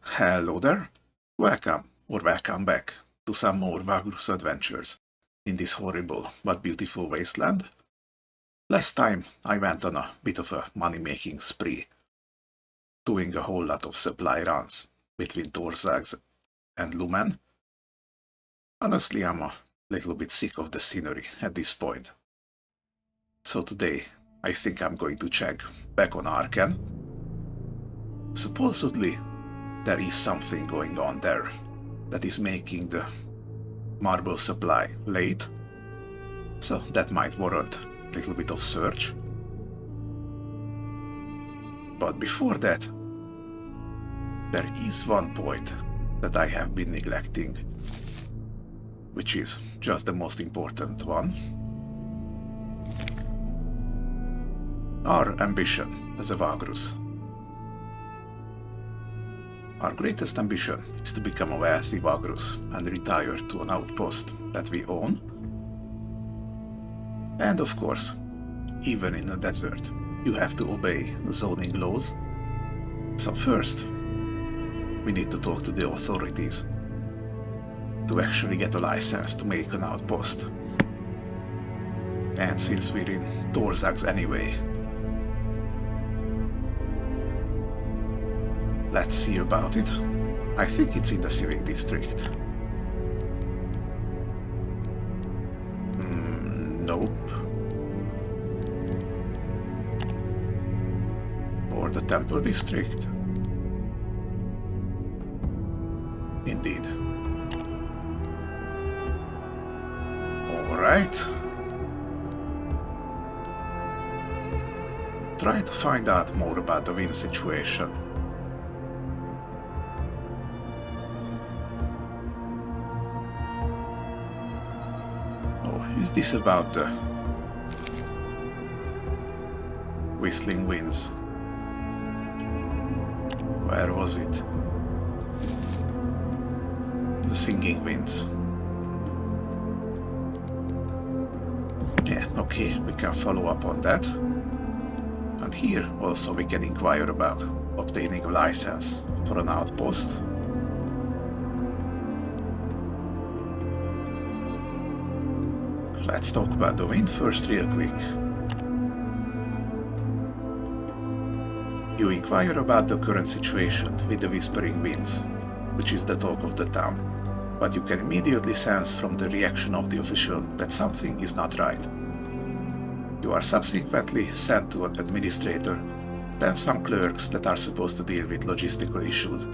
Hello there. Welcome back to some more Vagrus adventures in this horrible but beautiful wasteland. Last time I went on a bit of a money-making spree, doing a whole lot of supply runs between Torzags and Lumen. Honestly, I'm a little bit sick of the scenery at this point. So today, I think I'm going to check back on Arken. Supposedly, there is something going on there that is making the marble supply late, so that might warrant a little bit of search. But before that, there is one point that I have been neglecting, which is just the most important one. Our ambition as a Vagrus. Our greatest ambition is to become a wealthy Vagrus and retire to an outpost that we own. And of course, even in the desert, you have to obey zoning laws. So first, we need to talk to the authorities to actually get a license to make an outpost. And since we're in Torzags anyway, let's see about it. I think it's in the civic district. Nope. Or the temple district. Indeed. Alright. Try to find out more about the wind situation. Is this about the whistling winds? Where was it? The singing winds. Yeah, okay, we can follow up on that. And here also we can inquire about obtaining a license for an outpost. Let's talk about the wind first real quick. You inquire about the current situation with the whispering winds, which is the talk of the town, but you can immediately sense from the reaction of the official that something is not right. You are subsequently sent to an administrator, then some clerks that are supposed to deal with logistical issues,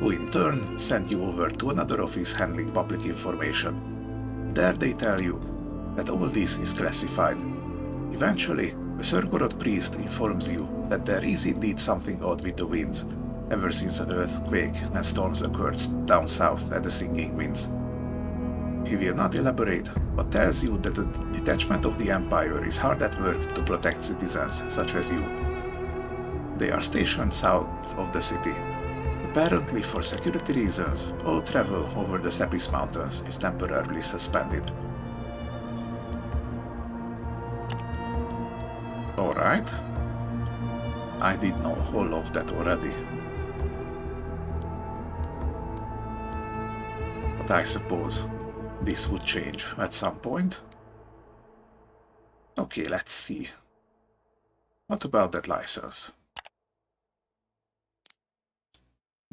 who in turn send you over to another office handling public information. There they tell you that all this is classified. Eventually, a Surgorod priest informs you that there is indeed something odd with the winds, ever since an earthquake and storms occurred down south at the Singing Winds. He will not elaborate, but tells you that the detachment of the Empire is hard at work to protect citizens such as you. They are stationed south of the city. Apparently, for security reasons, all travel over the Sepis Mountains is temporarily suspended. Alright. I did know all of that already. But I suppose this would change at some point. Okay, let's see. What about that license?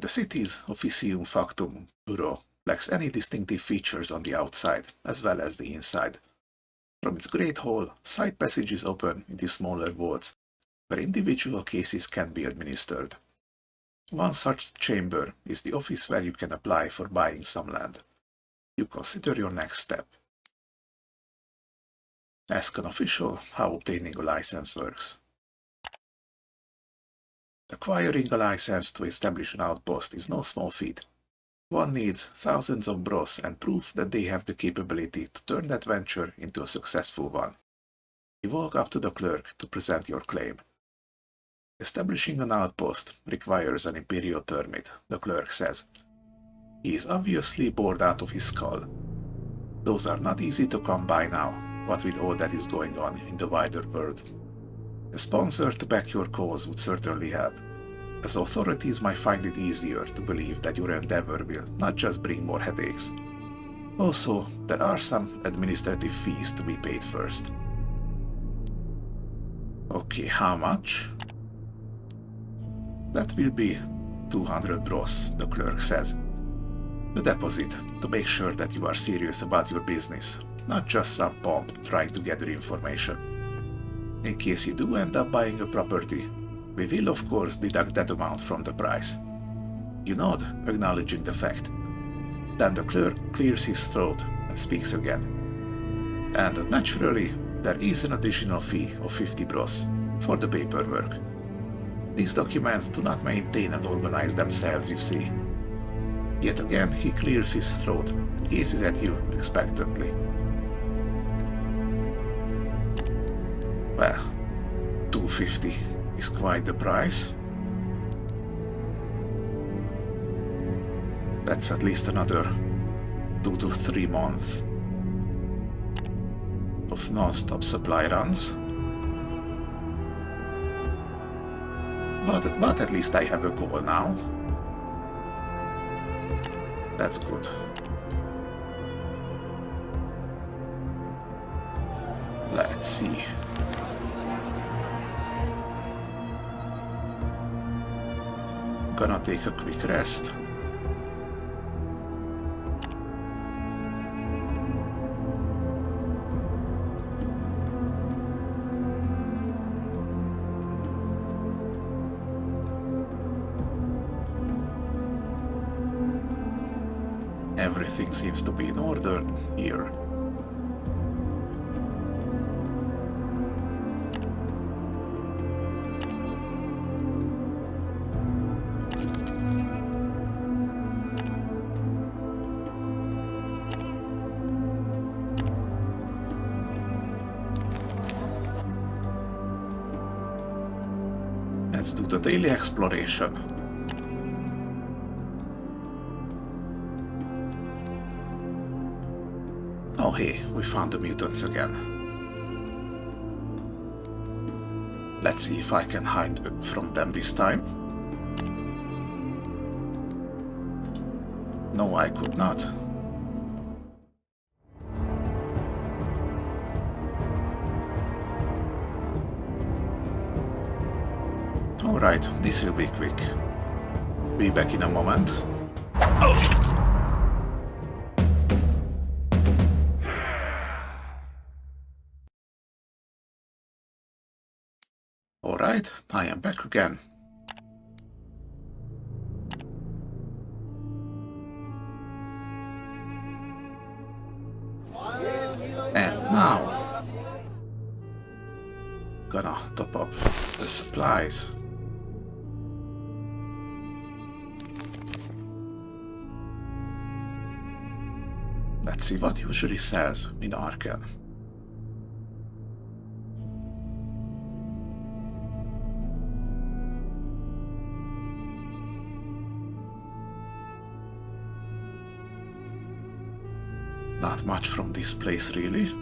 The city's Officium Factum Bureau lacks any distinctive features on the outside, as well as the inside. From its great hall, side passages open into smaller vaults, where individual cases can be administered. One such chamber is the office where you can apply for buying some land. You consider your next step. Ask an official how obtaining a license works. Acquiring a license to establish an outpost is no small feat. One needs thousands of bros and proof that they have the capability to turn that venture into a successful one. You walk up to the clerk to present your claim. Establishing an outpost requires an imperial permit, the clerk says. He is obviously bored out of his skull. Those are not easy to come by now, what with all that is going on in the wider world. A sponsor to back your cause would certainly help. as authorities might find it easier to believe that your endeavor will not just bring more headaches. Also, there are some administrative fees to be paid first. Okay, how much? That will be 200 bros, the clerk says. The deposit, to make sure that you are serious about your business, not just some pomp trying to gather information. In case you do end up buying a property, we will of course deduct that amount from the price. You nod, acknowledging the fact. Then the clerk clears his throat and speaks again. And naturally, there is an additional fee of 50 bros for the paperwork. These documents do not maintain and organize themselves, you see. Yet again, he clears his throat, gazes at you expectantly. Well, 250 is quite the price. That's at least another 2 to 3 months of non-stop supply runs. But at least I have a goal now. That's good. Let's see. Gonna take a quick rest. Everything seems to be in order here. Let's do the daily exploration. Oh hey, we found the mutants again. Let's see if I can hide from them this time. No, I could not. Alright, this will be quick. Be back in a moment. Alright, I am back again. And now, gonna top up the supplies. Let's see what usually says in Arken. Not much from this place, really.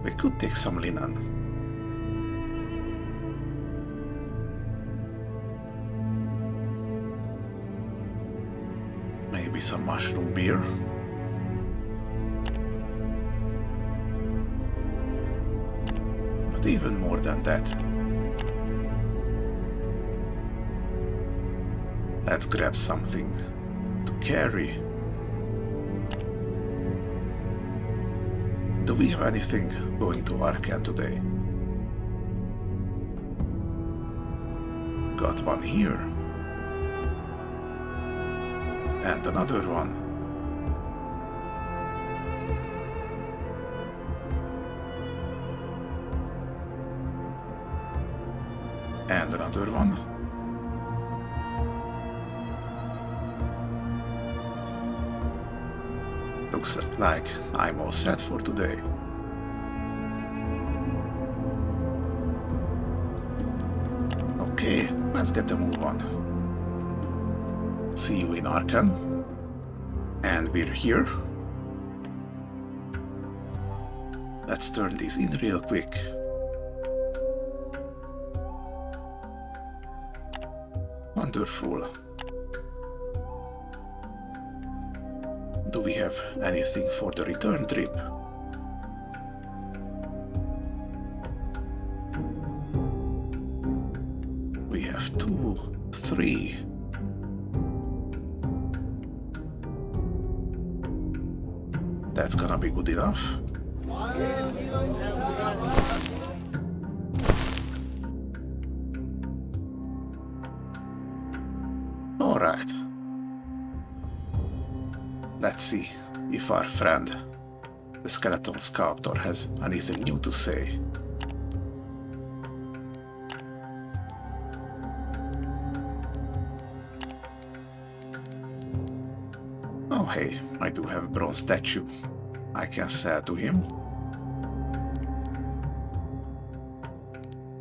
We could take some linen. Maybe some mushroom beer. But even more than that, let's grab something to carry. Do we have anything going to Arken today? Got one here. And another one. And another one. Looks like I'm all set for today. Okay, let's get the move on. See you in Arken. And we're here. Let's turn these in real quick. Wonderful. Do we have anything for the return trip? We have 2, 3. That's gonna be good enough. Alright. Let's see if our friend, the skeleton sculptor, has anything new to say. Oh hey, I do have a bronze statue. I can sell to him.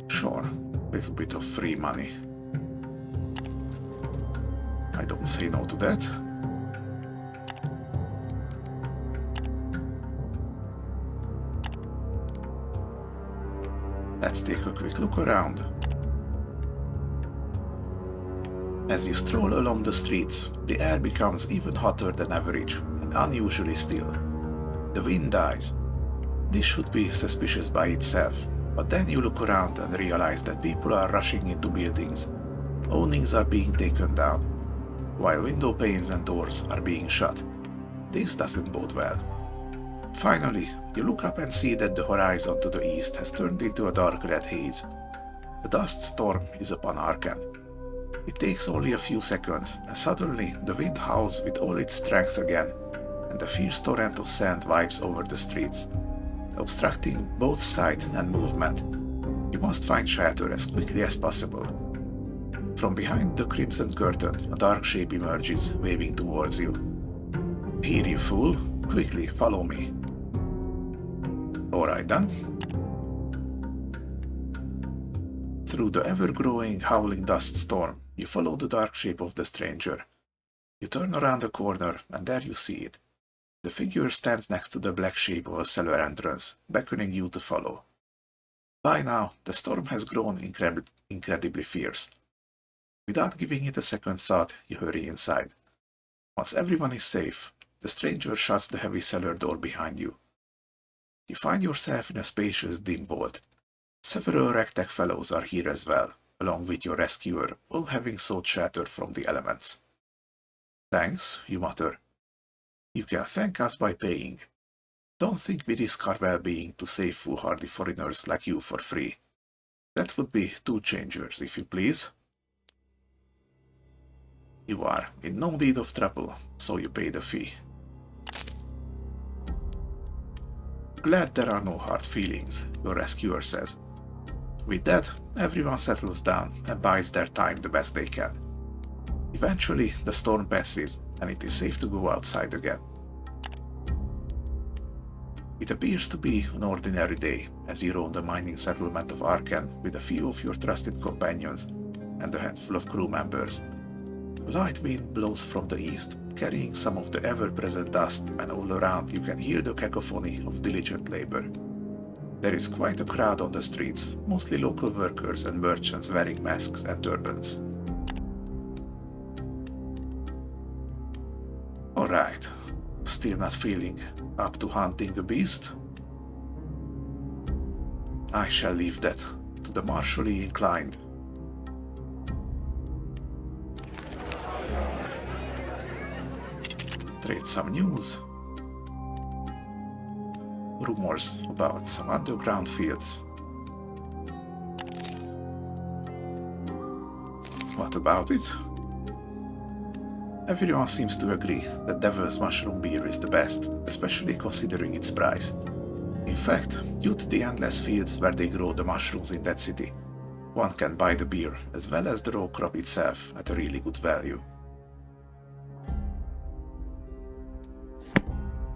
Sure, little bit of free money. I don't say no to that. Let's take a quick look around. As you stroll along the streets, the air becomes even hotter than average and unusually still. The wind dies. This should be suspicious by itself, but then you look around and realize that people are rushing into buildings. Awnings are being taken down, while window panes and doors are being shut. This doesn't bode well. Finally, you look up and see that the horizon to the east has turned into a dark red haze. The dust storm is upon Arken. It takes only a few seconds, and suddenly the wind howls with all its strength again, and a fierce torrent of sand wipes over the streets, obstructing both sight and movement. You must find shelter as quickly as possible. From behind the crimson curtain, a dark shape emerges, waving towards you. Here, you fool! Quickly, follow me. Alright then. Through the ever-growing, howling dust storm, you follow the dark shape of the stranger. You turn around the corner, and there you see it. The figure stands next to the black shape of a cellar entrance, beckoning you to follow. By now, the storm has grown incredibly fierce. Without giving it a second thought, you hurry inside. Once everyone is safe, the stranger shuts the heavy cellar door behind you. You find yourself in a spacious, dim vault. Several ragtag fellows are here as well, along with your rescuer, all having sought shelter from the elements. Thanks, you mutter. You can thank us by paying. Don't think we risk our well-being to save foolhardy foreigners like you for free. That would be 2 changers, if you please. You are in no need of trouble, so you pay the fee. Glad there are no hard feelings, your rescuer says. With that, everyone settles down and buys their time the best they can. Eventually, the storm passes, and it is safe to go outside again. It appears to be an ordinary day as you roam the mining settlement of Arken with a few of your trusted companions and a handful of crew members. A light wind blows from the east, carrying some of the ever-present dust, and all around you can hear the cacophony of diligent labor. There is quite a crowd on the streets, mostly local workers and merchants wearing masks and turbans. Alright, still not feeling up to hunting a beast? I shall leave that to the martially inclined. Trade some news. Rumors about some underground fields. What about it? Everyone seems to agree that Devil's Mushroom beer is the best, especially considering its price. In fact, due to the endless fields where they grow the mushrooms in that city, one can buy the beer as well as the raw crop itself at a really good value.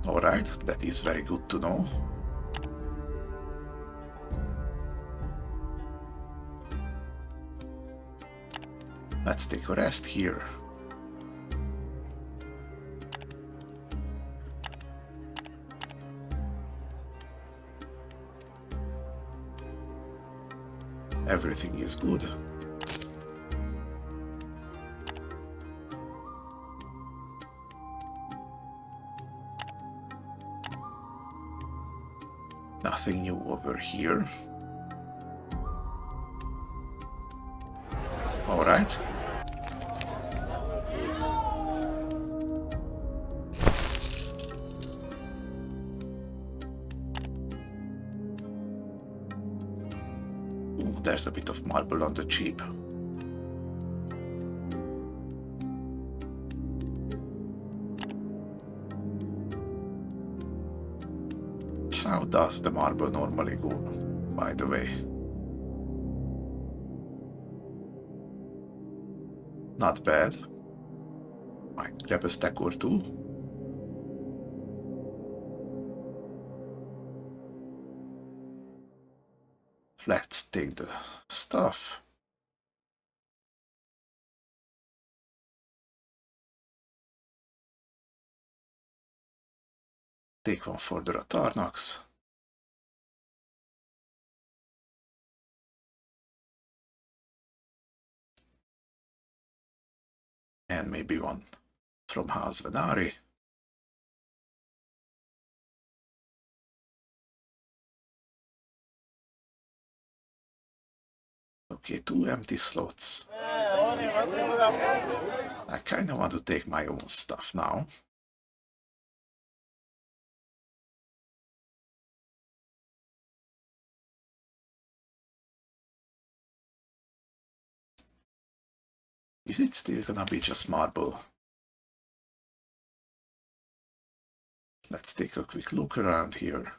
Alright, that is very good to know. Let's take a rest here. Everything is good. Nothing new over here. All right. Ooh, there's a bit of marble on the cheap. How does the marble normally go, by the way? Not bad. Might grab a stack or two. Let's take the stuff. Take one for the Ratarnax. And maybe one from House Venari. Okay, 2 empty slots. I kinda want to take my own stuff now. Is it still gonna be just marble? Let's take a quick look around here.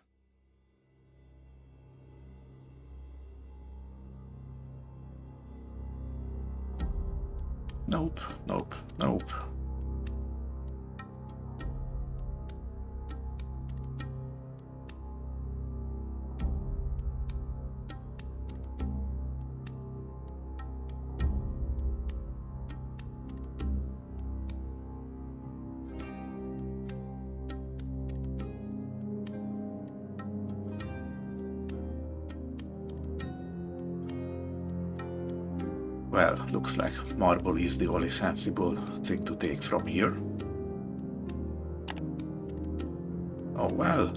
Nope, nope, nope. Well, looks like marble is the only sensible thing to take from here. Oh well.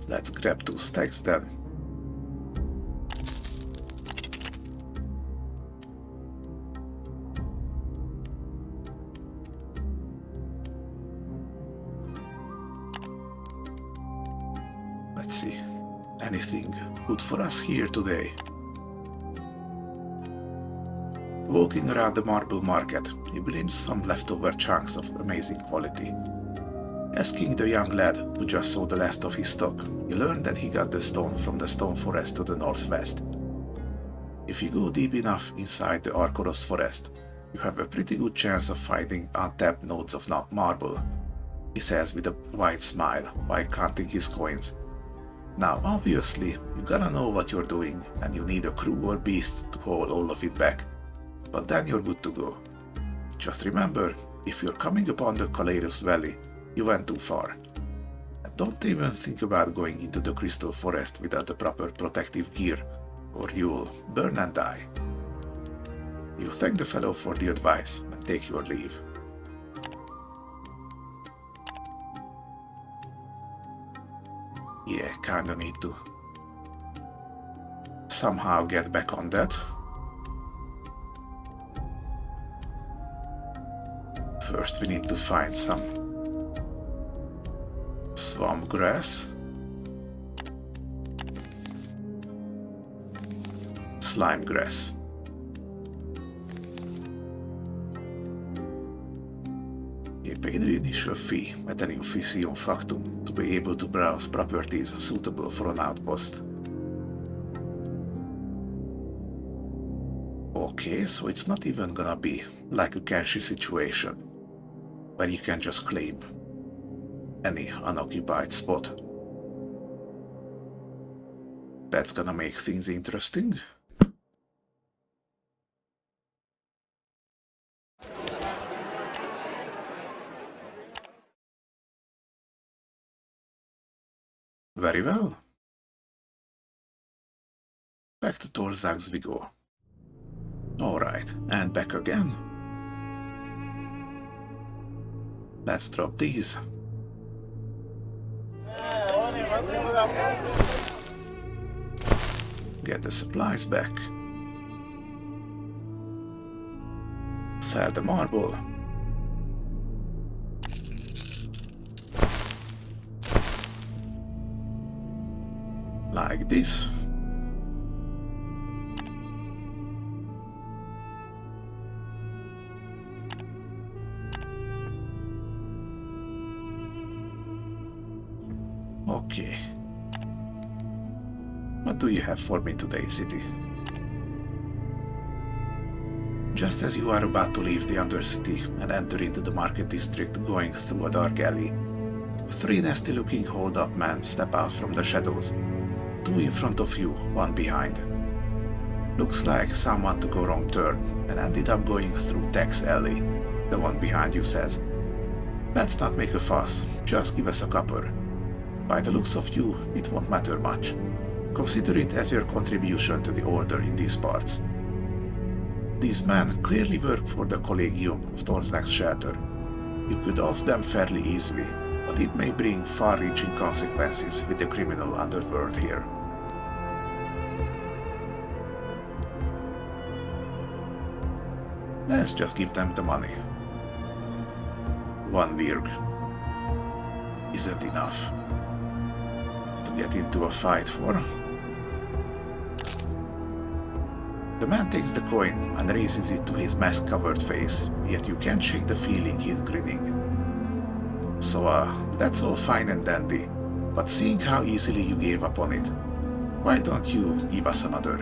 Let's grab 2 stacks then. Let's see. Anything good for us here today? Walking around the marble market, you glimpse some leftover chunks of amazing quality. Asking the young lad who just saw the last of his stock, you learn that he got the stone from the stone forest to the northwest. If you go deep enough inside the Arkoros forest, you have a pretty good chance of finding untapped nodes of marble, he says with a wide smile while counting his coins. Now obviously, you gotta know what you're doing and you need a crew or beasts to haul all of it back, but then you're good to go. Just remember, if you're coming upon the Perilous Valley, you went too far. And don't even think about going into the Crystal Forest without the proper protective gear, or you'll burn and die. You thank the fellow for the advice and take your leave. Yeah, kinda need to somehow get back on that. First we need to find some swamp grass, slime grass. You pay the initial fee at an officium factum to be able to browse properties suitable for an outpost. Okay, so it's not even gonna be like a Kenshi situation, where you can just claim any unoccupied spot. That's gonna make things interesting. Very well. Back to Torzak's we go. Alright, and back again. Let's drop these. Get the supplies back. Sell the marble. Like this. Okay. What do you have for me today, city? Just as you are about to leave the Undercity and enter into the market district going through a dark alley, 3 nasty-looking hold-up men step out from the shadows. 2 in front of you, 1 behind. Looks like someone took a wrong turn and ended up going through Tech's alley, the one behind you says. Let's not make a fuss, just give us a copper. By the looks of you, it won't matter much. Consider it as your contribution to the order in these parts. These men clearly work for the Collegium of Torzak's shelter. You could off them fairly easily, but it may bring far-reaching consequences with the criminal underworld here. Let's just give them the money. 1 Virg isn't enough to get into a fight for. The man takes the coin and raises it to his mask-covered face, yet you can't shake the feeling he's grinning. So, that's all fine and dandy, but seeing how easily you gave up on it, why don't you give us another?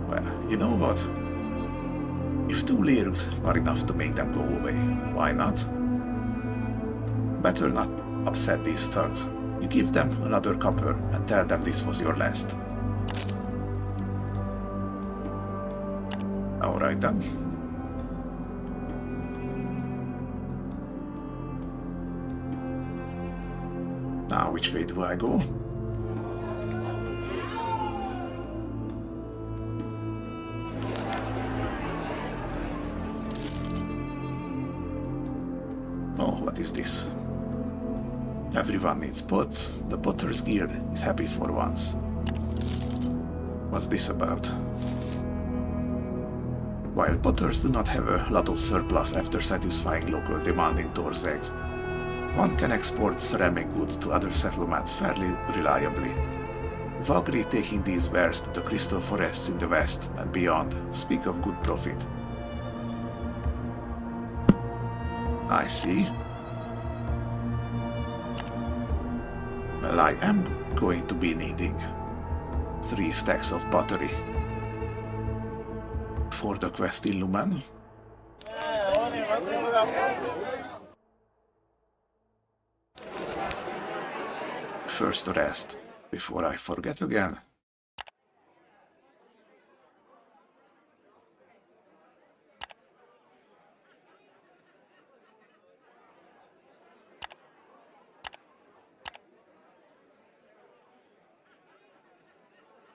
Well, you know what? If 2 lirs are enough to make them go away, why not? Better not upset these thugs. You give them another copper and tell them this was your last. Alright then. Now which way do I go? Oh, what is this? Everyone needs pots. The Potter's Guild is happy for once. What's this about? While potters do not have a lot of surplus after satisfying local demand in Torzak's, one can export ceramic goods to other settlements fairly reliably. Vagrus taking these wares to the crystal forests in the west and beyond speak of good profit. I see. Well, I am going to be needing 3 stacks of pottery for the quest in Lumen. First a rest, before I forget again.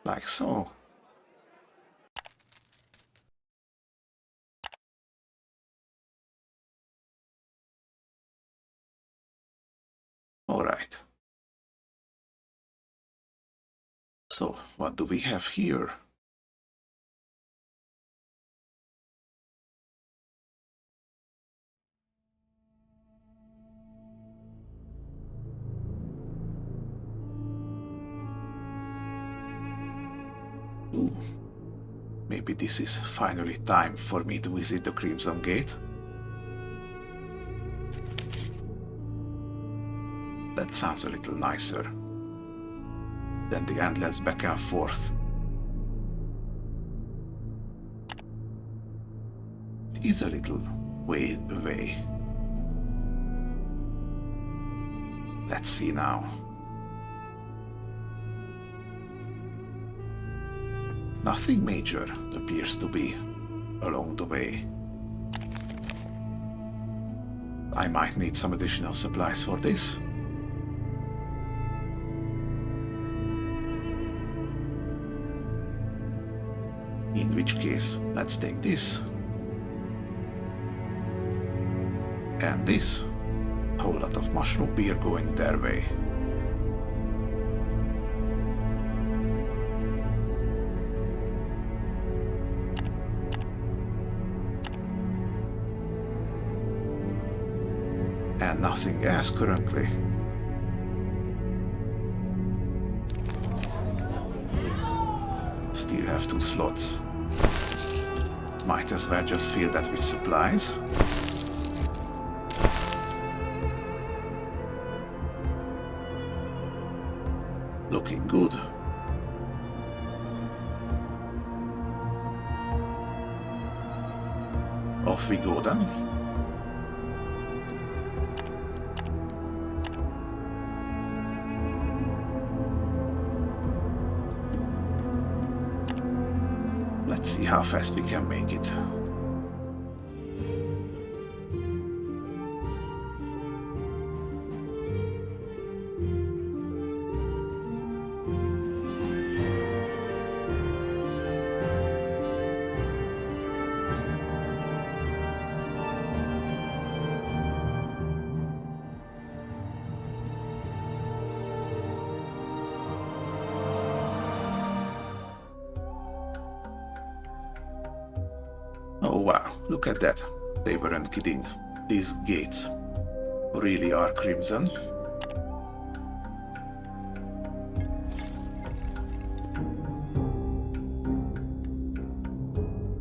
Like so. All right. So, what do we have here? Ooh. Maybe this is finally time for me to visit the Crimson Gate. That sounds a little nicer than the endless back and forth. It is a little way away. Let's see now. Nothing major appears to be along the way. I might need some additional supplies for this. In which case, let's take this. And this. Whole lot of mushroom beer going their way. And nothing else currently. Still have 2 slots. Might as well just fill that with supplies. Looking good. Off we go then. Let's see how fast we can make it. Oh wow, look at that. They weren't kidding. These gates really are crimson.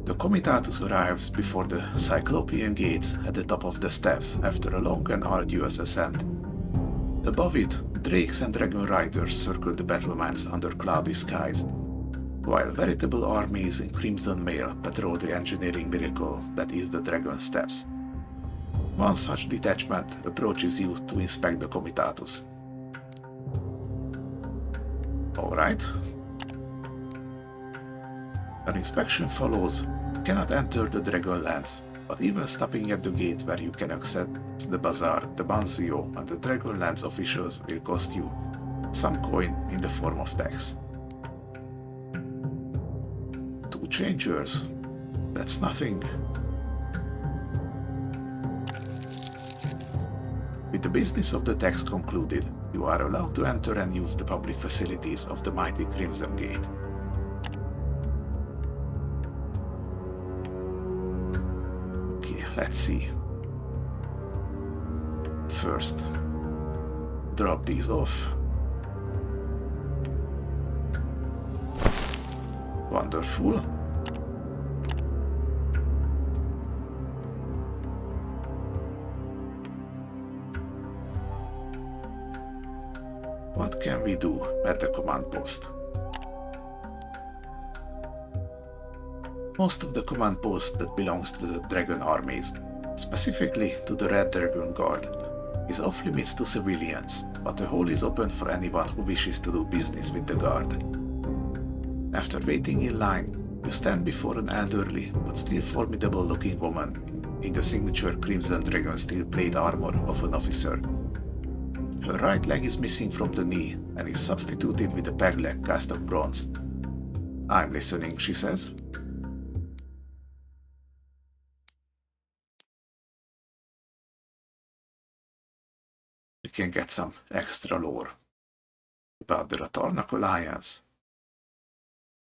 The Comitatus arrives before the Cyclopean gates at the top of the steps after a long and arduous ascent. Above it, drakes and dragon riders circle the battlements under cloudy skies, while veritable armies in crimson mail patrol the engineering miracle that is the Dragon Steps. One such detachment approaches you to inspect the Comitatus. Alright. An inspection follows. You cannot enter the Dragonlands, but even stopping at the gate where you can access the bazaar, the Banzio and the Dragonlands officials will cost you some coin in the form of tax. 2 changers. That's nothing. With the business of the tax concluded, you are allowed to enter and use the public facilities of the mighty Crimson Gate. Okay, let's see. First, drop these off. Wonderful. What can we do at the command post? Most of the command post that belongs to the dragon armies, specifically to the Red Dragon Guard, is off limits to civilians, but the hall is open for anyone who wishes to do business with the guard. After waiting in line, you stand before an elderly but still formidable looking woman in the signature Crimson Dragon steel plate armor of an officer. Her right leg is missing from the knee and is substituted with a peg leg cast of bronze. "I'm listening," she says. We can get some extra lore about the Ratarnak Alliance.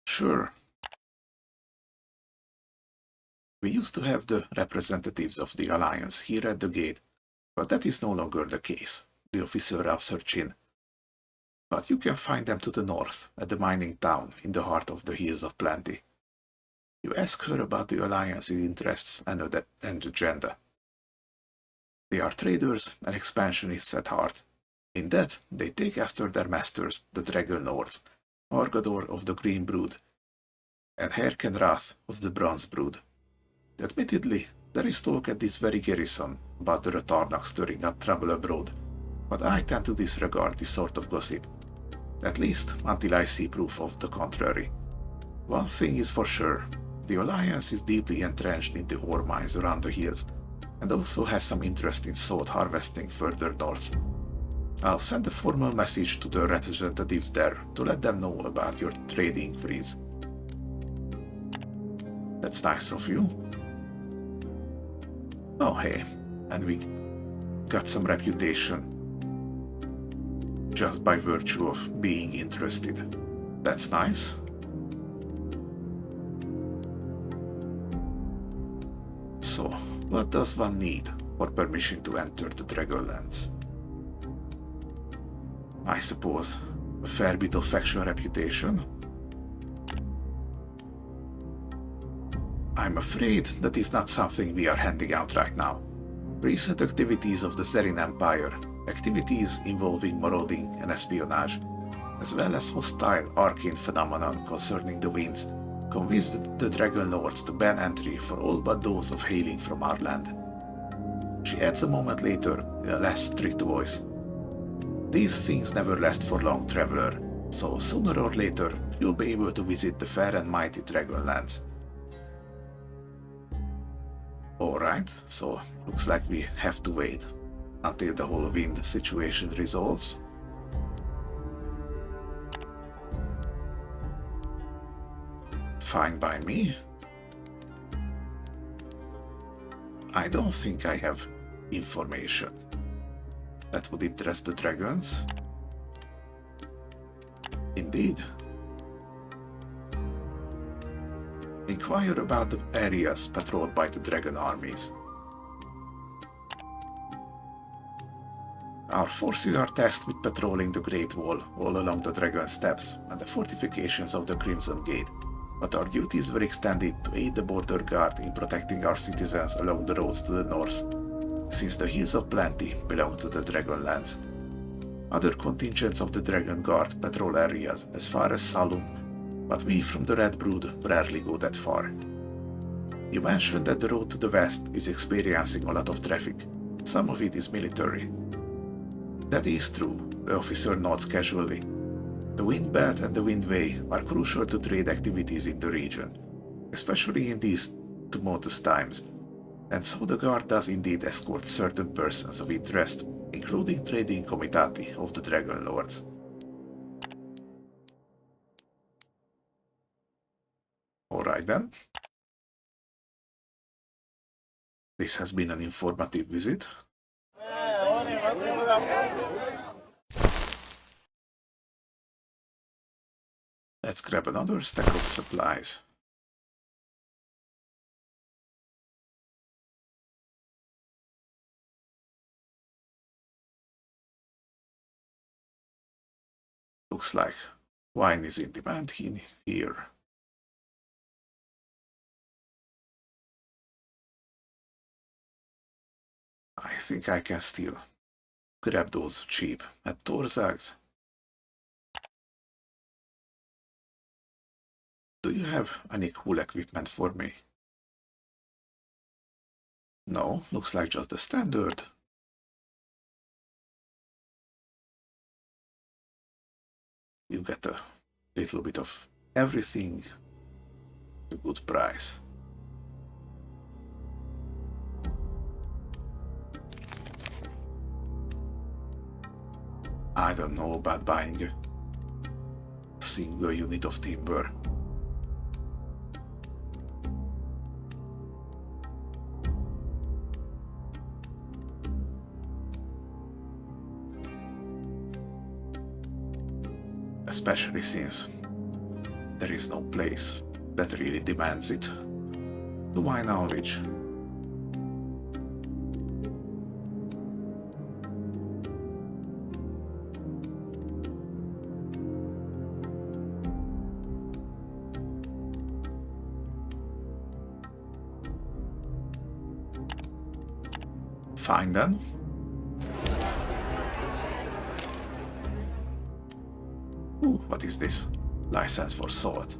Sure. We used to have the representatives of the Alliance here at the gate, but that is no longer the case. The officer rubs her chin. But you can find them to the north, at the mining town in the heart of the Hills of Plenty. You ask her about the Alliance's interests and agenda. They are traders and expansionists at heart. In that, they take after their masters, the Dragon Lords, Argador of the Green Brood, and Herkenrath of the Bronze Brood. Admittedly, there is talk at this very garrison about the Ratarnak stirring up trouble abroad, but I tend to disregard this sort of gossip, at least until I see proof of the contrary. One thing is for sure, the Alliance is deeply entrenched in the ore mines around the hills, and also has some interest in salt harvesting further north. I'll send a formal message to the representatives there to let them know about your trading freeze. That's nice of you. Oh hey, and we got some reputation just by virtue of being interested. That's nice. So, what does one need for permission to enter the Dragonlands? I suppose a fair bit of faction reputation. I'm afraid that is not something we are handing out right now. Recent activities of the Zerin Empire, activities involving marauding and espionage, as well as hostile arcane phenomenon concerning the winds, convinced the Dragon Lords to ban entry for all but those of hailing from our land. She adds a moment later in a less strict voice. These things never last for long, traveler, so sooner or later you'll be able to visit the fair and mighty Dragonlands. Alright, so looks like we have to wait until the whole wind situation resolves. Fine by me. I don't think I have information that would interest the dragons. Indeed. Inquire about the areas patrolled by the dragon armies. Our forces are tasked with patrolling the Great Wall all along the Dragon Steps and the fortifications of the Crimson Gate, but our duties were extended to aid the border guard in protecting our citizens along the roads to the north, since the Hills of Plenty belong to the Dragonlands. Other contingents of the Dragon Guard patrol areas as far as Salum, but we from the Red Brood rarely go that far. You mentioned that the road to the west is experiencing a lot of traffic. Some of it is military. That is true, the officer nods casually. The Wind Belt and the Windway are crucial to trade activities in the region, especially in these tumultuous times, and so the Guard does indeed escort certain persons of interest, including trading comitati of the Dragon Lords. Alright then. This has been an informative visit. Let's grab another stack of supplies. Looks like wine is in demand here. I think I can still grab those cheap at Torzag's. Do you have any cool equipment for me? No, looks like just the standard. You get a little bit of everything at a good price. I don't know about buying a single unit of timber. Especially since there is no place that really demands it, to my knowledge. Fine then. Ooh, what is this? License for salt.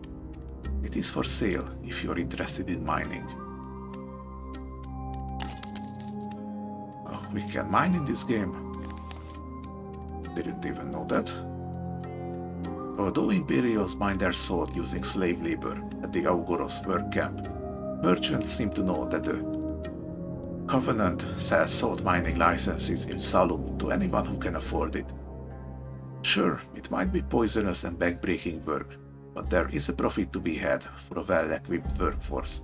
It is for sale if you're interested in mining. Oh, we can mine in this game. Didn't even know that. Although Imperials mine their salt using slave labor at the Auguros work camp, merchants seem to know that the Covenant sells salt mining licenses in Salum to anyone who can afford it. Sure, it might be poisonous and backbreaking work, but there is a profit to be had for a well-equipped workforce.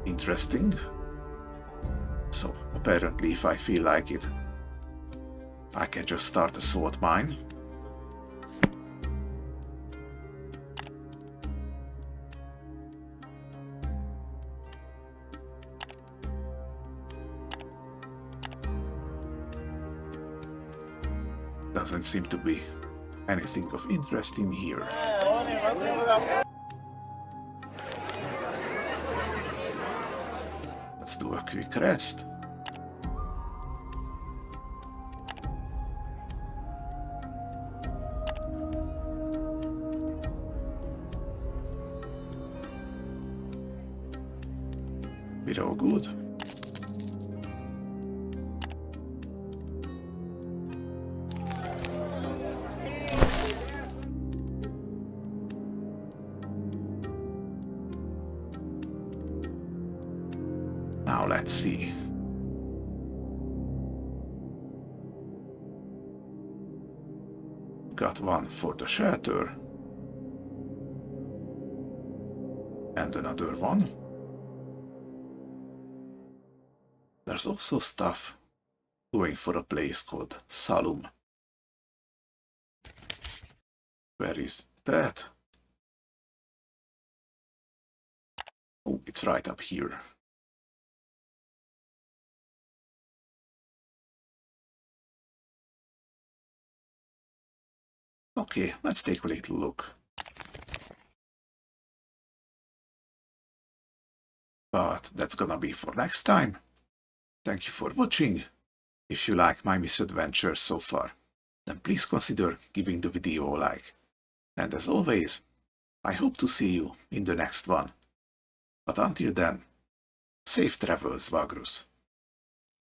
Interesting. So, apparently if I feel like it, I can just start a salt mine. Doesn't seem to be anything of interest in here. Let's do a quick rest. We're all good. Now let's see. Got one for the shelter. And another one. There's also stuff going for a place called Salum. Where is that? Oh, it's right up here. Okay, let's take a little look. But that's gonna be for next time. Thank you for watching. If you like my misadventures so far, then please consider giving the video a like. And as always, I hope to see you in the next one. But until then, safe travels, Vagrus.